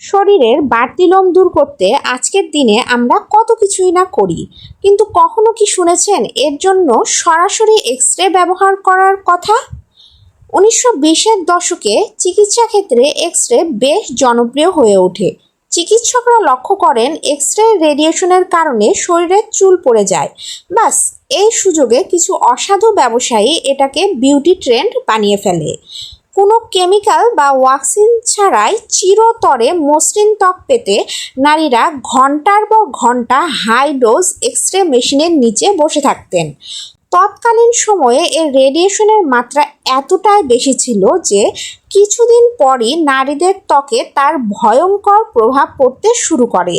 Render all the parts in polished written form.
শরীরের বাড়তি লোম দূর করতে আজকের দিনে আমরা কত কিছুই না করি, কিন্তু কখনো কি শুনেছেন এর জন্য সরাসরি এক্স-রে ব্যবহার করার কথা? 1920-এর দশকে চিকিৎসা ক্ষেত্রে এক্স-রে বেশ জনপ্রিয় হয়ে ওঠে। চিকিৎসকরা লক্ষ্য করেন এক্স-রে রেডিয়েশনের কারণে শরীরের চুল পড়ে যায়। বাস, এই সুযোগে কিছু অসাধু ব্যবসায়ী এটাকে বিউটি ট্রেন্ড বানিয়ে ফেলে। কোনো কেমিক্যাল বা ওয়াক্সিন ছাড়াই চিরতরে মসৃণ ত্বক পেতে নারীরা ঘন্টার পর ঘন্টা হাই ডোজ এক্স-রে মেশিনের নিচে বসে থাকতেন। তৎকালীন সময়ে এর রেডিয়েশনের মাত্রা এতটাই বেশি ছিল যে কিছুদিন পরই নারীদের ত্বকে তার ভয়ঙ্কর প্রভাব পড়তে শুরু করে।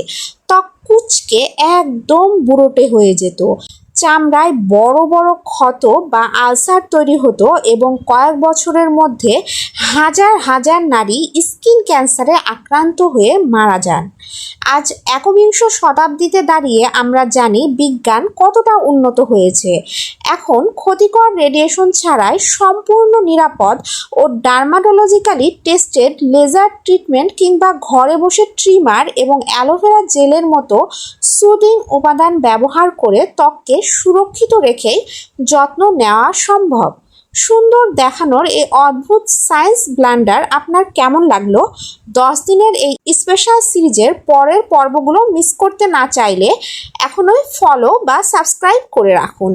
ত্বক কুঁচকে একদম বুড়োটে হয়ে যেত, চামড়ায় বড় বড় ক্ষত বা আলসার তৈরি হতো এবং কয়েক বছরের মধ্যে হাজার হাজার নারী স্কিন ক্যান্সারে আক্রান্ত হয়ে মারা যান। আজ একবিংশ শতাব্দীতে দাঁড়িয়ে আমরা জানি বিজ্ঞান কতটা উন্নত হয়েছে। এখন ক্ষতিকর রেডিয়েশন ছাড়াই সম্পূর্ণ নিরাপদ ও ডার্মাটোলজিক্যালি টেস্টেড লেজার ট্রিটমেন্ট কিংবা ঘরে বসে ট্রিমার এবং অ্যালোভেরা জেলের মতো সুদিং উপাদান ব্যবহার করে ত্বককে সুরক্ষিত রেখেই যত্ন নেওয়া সম্ভব। সুন্দর দেখানোর এই অদ্ভুত সায়েন্স ব্লান্ডার আপনার কেমন লাগলো? 10 দিনের এই স্পেশাল সিরিজের পরের পর্বগুলো মিস করতে না চাইলে এখনই ফলো বা সাবস্ক্রাইব করে রাখুন।